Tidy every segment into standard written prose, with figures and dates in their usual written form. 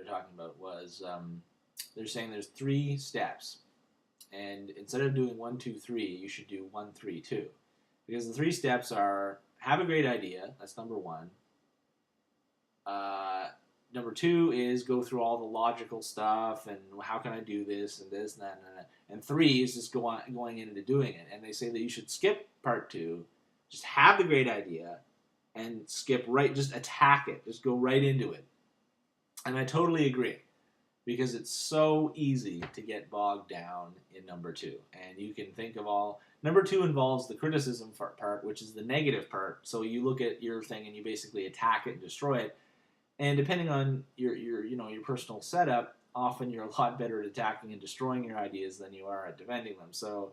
talking about was they're saying there's 3 steps, and instead of doing 1, 2, 3, you should do 1, 3, 2, because the 3 steps are have a great idea. That's number 1. Number 2 is go through all the logical stuff and how can I do this and this and that and that. And 3 is just going into doing it. And they say that you should skip part 2, just have the great idea, and skip right, just attack it, just go right into it. And I totally agree, because it's so easy to get bogged down in number 2. And you can think of all. Number 2 involves the criticism part, which is the negative part. So you look at your thing and you basically attack it and destroy it. And depending on your personal setup, often you're a lot better at attacking and destroying your ideas than you are at defending them. So,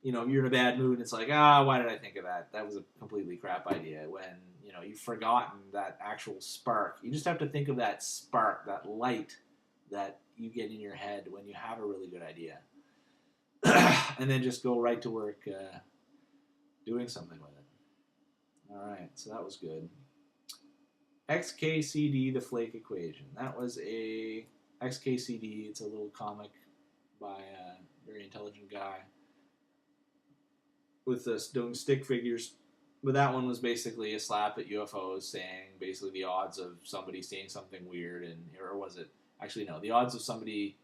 if you're in a bad mood, it's like, why did I think of that? That was a completely crap idea. When, you've forgotten that actual spark. You just have to think of that spark, that light that you get in your head when you have a really good idea. And then just go right to work doing something with it. All right, so that was good. XKCD, the Flake Equation. That was a XKCD. It's a little comic by a very intelligent guy with us doing stick figures. But that one was basically a slap at UFOs, saying basically the odds of somebody seeing something weird, or was it? Actually, no. The odds of somebody.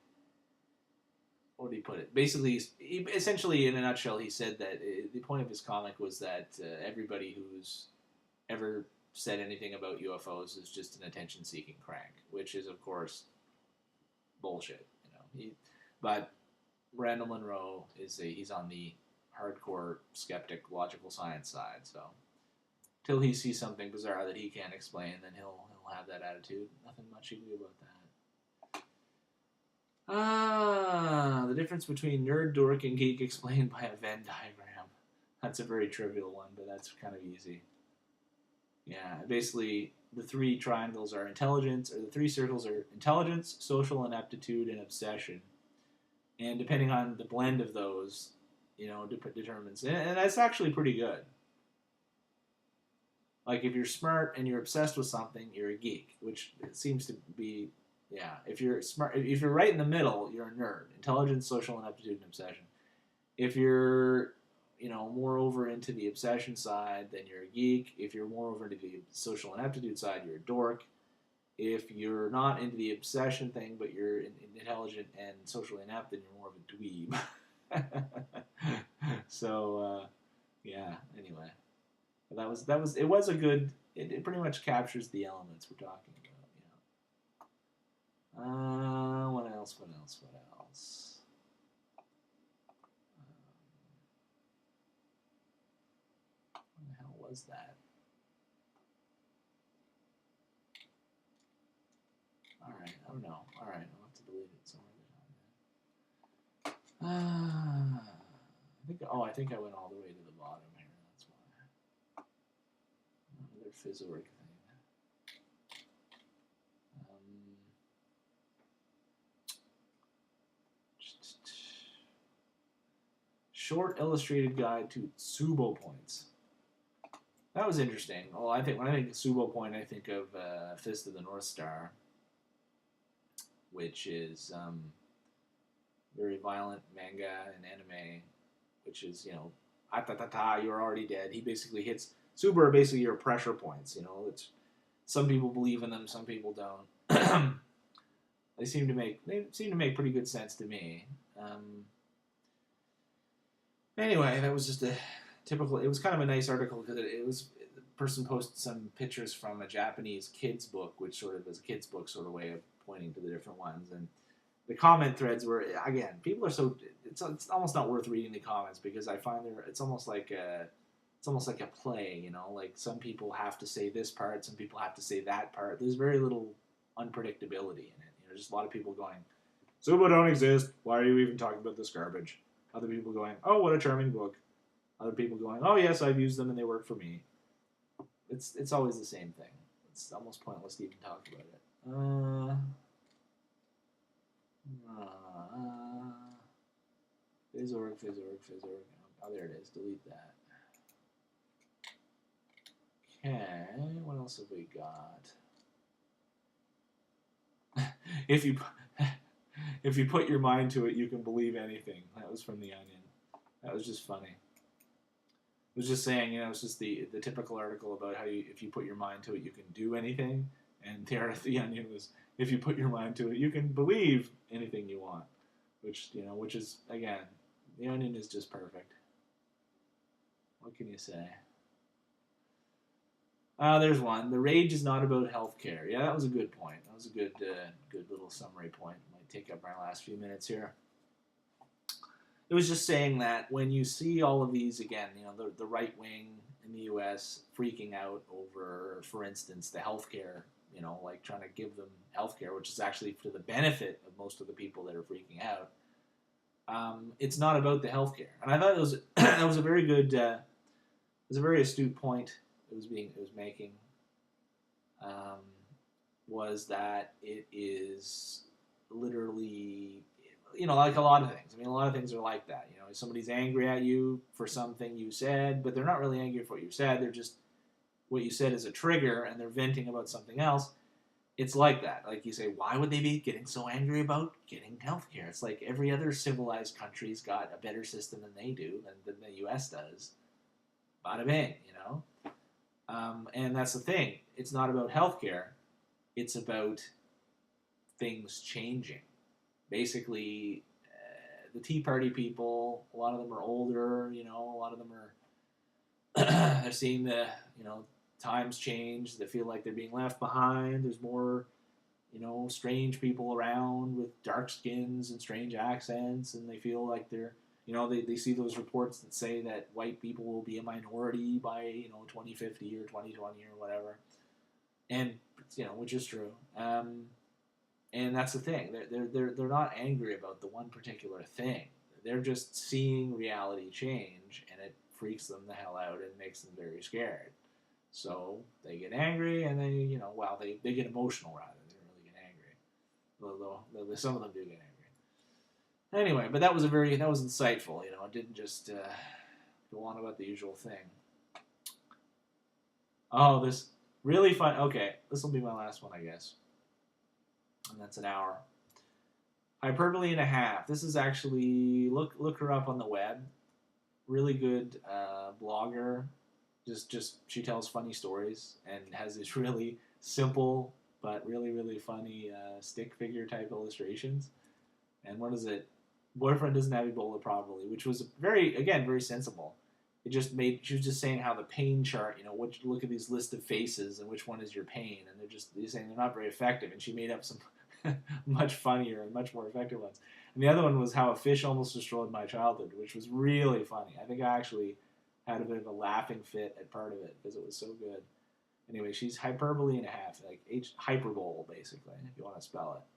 What did he put it? Basically, essentially, in a nutshell, he said that the point of his comic was that everybody who's ever said anything about UFOs is just an attention-seeking crank, which is, of course, bullshit. But Randall Munroe he's on the hardcore skeptic logical science side. So till he sees something bizarre that he can't explain, then he'll have that attitude. Nothing much you can do about that. The difference between nerd, dork, and geek explained by a Venn diagram. That's a very trivial one, but that's kind of easy. Yeah, basically the 3 triangles are intelligence, or the 3 circles are intelligence, social ineptitude, and obsession. And depending on the blend of those, determines. And that's actually pretty good. Like if you're smart and you're obsessed with something, you're a geek, which it seems to be, yeah. If you're smart, if you're right in the middle, you're a nerd. Intelligence, social ineptitude, and obsession. If you're more over into the obsession side, then you're a geek. If you're more over into the social ineptitude side, you're a dork. If you're not into the obsession thing, but you're intelligent and socially inept, then you're more of a dweeb. So, yeah. Anyway, that was. It was a good. It pretty much captures the elements we're talking about. What else? What else? Was that? All right, I don't know. All right, I'll have to delete it somewhere. I think I went all the way to the bottom here. That's why. Another Fizzorg thing. Short illustrated guide to Tsubo points. That was interesting. Well, when I think of Tsubo Point, I think of Fist of the North Star, which is very violent manga and anime, which is, atatata, you're already dead. He basically hits. Tsubo are basically your pressure points. It's some people believe in them, some people don't. They seem to make pretty good sense to me. Anyway, that was just a typical. It was kind of a nice article because the person posted some pictures from a Japanese kids book, which sort of is a kids book sort of way of pointing to the different ones. And the comment threads were, again, people are so, it's almost not worth reading the comments because I find it's almost like a play, like some people have to say this part, some people have to say that part. There's very little unpredictability in it. Just a lot of people going, Tsubo don't exist. Why are you even talking about this garbage? Other people going, oh, what a charming book. Other people going, oh, yes, I've used them and they work for me. It's always the same thing. It's almost pointless to even talk about it. Fizzorg. Oh, there it is. Delete that. Okay, what else have we got? if you if you put your mind to it, you can believe anything. That was from The Onion. That was just funny. It was just saying, it's just the typical article about how if you put your mind to it, you can do anything. And The Onion was, if you put your mind to it, you can believe anything you want. Which is, again, The Onion is just perfect. What can you say? There's one. The rage is not about healthcare. Yeah, that was a good point. That was a good little summary point. Might take up my last few minutes here. It was just saying that when you see all of these, again, the right wing in the U.S. freaking out over, for instance, the healthcare, like trying to give them healthcare, which is actually for the benefit of most of the people that are freaking out. It's not about the healthcare, and I thought that was a very good, it was a very astute point it was making. Was that it is literally, like a lot of things. I mean, a lot of things are like that. Somebody's angry at you for something you said, but they're not really angry for what you said. They're just, what you said is a trigger, and they're venting about something else. It's like that. Like you say, why would they be getting so angry about getting healthcare? It's like every other civilized country's got a better system than they do, than the U.S. does. Bada bing, and that's the thing. It's not about healthcare. It's about things changing. Basically, the Tea Party people, a lot of them are older, a lot of them are, they're seeing the, times change. They feel like they're being left behind. There's more, strange people around with dark skins and strange accents, and they feel like they're, they see those reports that say that white people will be a minority by, 2050 or 2020 or whatever. And, which is true. And that's the thing. They're not angry about the one particular thing. They're just seeing reality change, and it freaks them the hell out and makes them very scared. So they get angry, and they get emotional rather. They don't really get angry. Although some of them do get angry. Anyway, but that was insightful. It didn't just go on about the usual thing. Oh, this really fun. Okay, this will be my last one, I guess. And that's an hour. Hyperbole and a Half. This is actually, look her up on the web. Really good blogger. Just she tells funny stories and has these really simple but really, really funny stick figure type illustrations. And what is it? Boyfriend doesn't have Ebola probably, which was very sensible. She was just saying how the pain chart, look at these list of faces and which one is your pain, and they're saying they're not very effective, and she made up some much funnier and much more effective ones. And the other one was how a fish almost destroyed my childhood, which was really funny. I think I actually had a bit of a laughing fit at part of it because it was so good. Anyway, she's Hyperbole and a Half, like hyperbole basically, if you want to spell it.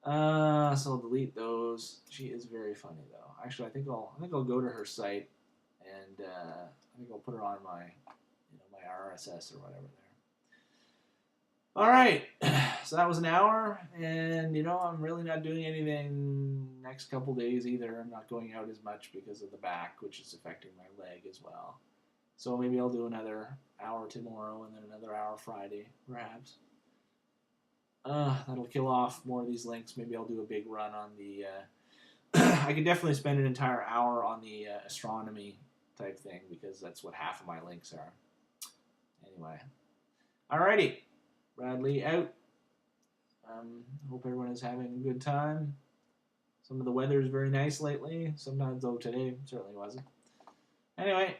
So I'll delete those. She is very funny though. Actually, I think I'll go to her site, and I think I'll put her on my RSS or whatever there. All right, so that was an hour, and I'm really not doing anything next couple days either. I'm not going out as much because of the back, which is affecting my leg as well. So maybe I'll do another hour tomorrow, and then another hour Friday, perhaps. That'll kill off more of these links. Maybe I'll do a big run on the. I could definitely spend an entire hour on the astronomy type thing because that's what half of my links are. Anyway, alrighty. Bradley out. Hope everyone is having a good time. Some of the weather is very nice lately. Sometimes, though, today certainly wasn't. Anyway,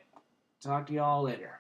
talk to y'all later.